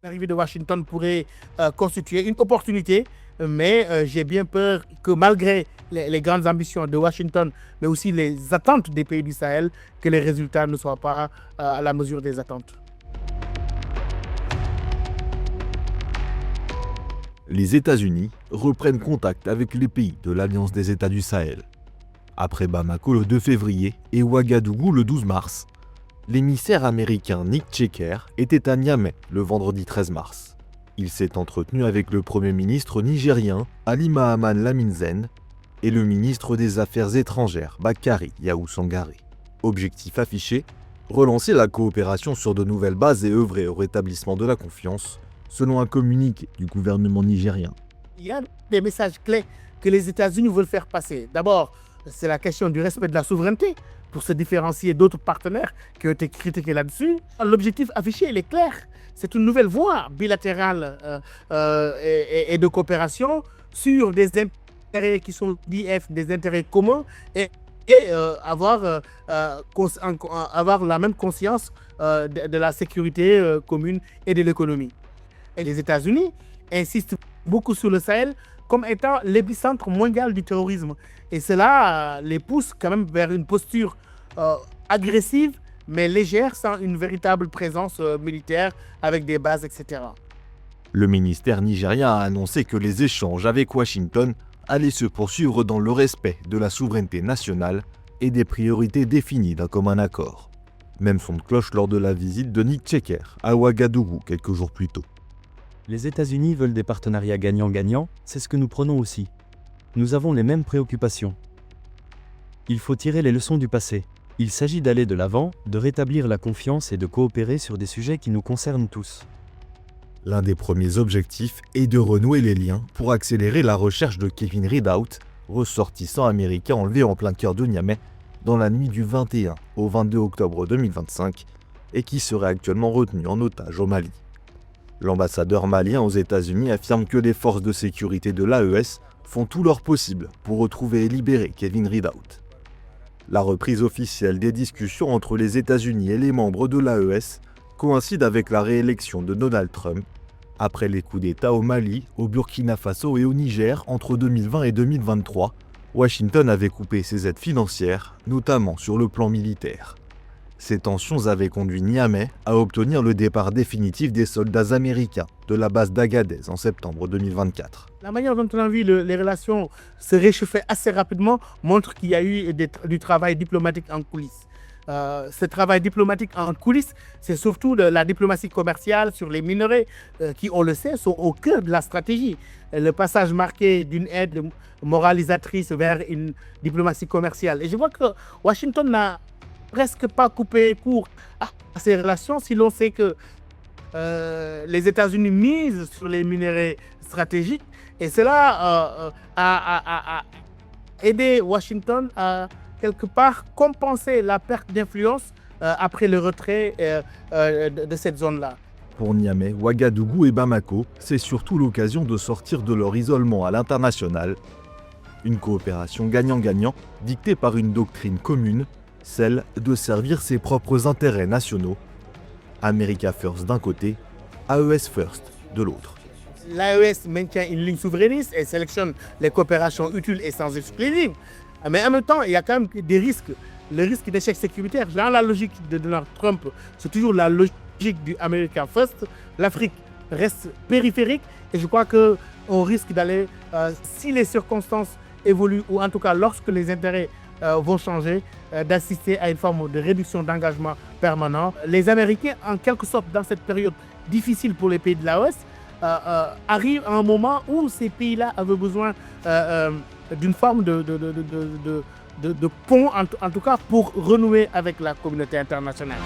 L'arrivée de Washington pourrait constituer une opportunité, mais j'ai bien peur que malgré les grandes ambitions de Washington, mais aussi les attentes des pays du Sahel, que les résultats ne soient pas à la mesure des attentes. Les États-Unis reprennent contact avec les pays de l'Alliance des États du Sahel. Après Bamako le 2 février et Ouagadougou le 12 mars, l'émissaire américain Nick Checker était à Niamey le vendredi 13 mars. Il s'est entretenu avec le Premier ministre nigérien Ali Mahaman Lamine et le ministre des Affaires étrangères Bakary Yahou Sangaré. Objectif affiché, relancer la coopération sur de nouvelles bases et œuvrer au rétablissement de la confiance, selon un communiqué du gouvernement nigérien. Il y a des messages clés que les États-Unis veulent faire passer. D'abord, c'est la question du respect de la souveraineté pour se différencier d'autres partenaires qui ont été critiqués là-dessus. L'objectif affiché, il est clair. C'est une nouvelle voie bilatérale et de coopération sur des intérêts qui sont d'IF, des intérêts communs et avoir la même conscience de la sécurité commune et de l'économie. Et les États-Unis insistent beaucoup sur le Sahel comme étant l'épicentre mondial du terrorisme. Et cela les pousse quand même vers une posture agressive, mais légère, sans une véritable présence militaire avec des bases, etc. Le ministère nigérien a annoncé que les échanges avec Washington allaient se poursuivre dans le respect de la souveraineté nationale et des priorités définies d'un commun accord. Même son de cloche lors de la visite de Nick Checker à Ouagadougou quelques jours plus tôt. Les États-Unis veulent des partenariats gagnant-gagnant, c'est ce que nous prenons aussi. Nous avons les mêmes préoccupations. Il faut tirer les leçons du passé. Il s'agit d'aller de l'avant, de rétablir la confiance et de coopérer sur des sujets qui nous concernent tous. L'un des premiers objectifs est de renouer les liens pour accélérer la recherche de Kevin Ridaut, ressortissant américain enlevé en plein cœur de Niamey dans la nuit du 21 au 22 octobre 2025 et qui serait actuellement retenu en otage au Mali. L'ambassadeur malien aux États-Unis affirme que les forces de sécurité de l'AES font tout leur possible pour retrouver et libérer Kevin Ridaut. La reprise officielle des discussions entre les États-Unis et les membres de l'AES coïncide avec la réélection de Donald Trump après les coups d'État au Mali, au Burkina Faso et au Niger entre 2020 et 2023. Washington avait coupé ses aides financières, notamment sur le plan militaire. Ces tensions avaient conduit Niamey à obtenir le départ définitif des soldats américains de la base d'Agadez en septembre 2024. La manière dont on a vu les relations se réchauffer assez rapidement montre qu'il y a eu du travail diplomatique en coulisses. Ce travail diplomatique en coulisses, c'est surtout la diplomatie commerciale sur les minerais qui, on le sait, sont au cœur de la stratégie. Le passage marqué d'une aide moralisatrice vers une diplomatie commerciale. Et je vois que Washington n'a presque pas coupé court à ces relations si l'on sait que les États-Unis misent sur les minerais stratégiques et cela a aidé Washington à quelque part compenser la perte d'influence après le retrait de cette zone-là. Pour Niamey, Ouagadougou et Bamako, c'est surtout l'occasion de sortir de leur isolement à l'international. Une coopération gagnant-gagnant dictée par une doctrine commune, celle de servir ses propres intérêts nationaux. America First d'un côté, AES First de l'autre. L'AES maintient une ligne souverainiste et sélectionne les coopérations utiles et sans exclusive. Mais en même temps, il y a quand même des risques. Le risque d'échec sécuritaire, dans la logique de Donald Trump, c'est toujours la logique du America First. L'Afrique reste périphérique et je crois qu'on risque d'aller, si les circonstances évoluent ou en tout cas lorsque les intérêts vont changer, d'assister à une forme de réduction d'engagement permanent. Les Américains, en quelque sorte, dans cette période difficile pour les pays de l'AES, arrivent à un moment où ces pays-là avaient besoin d'une forme de pont, en tout cas, pour renouer avec la communauté internationale.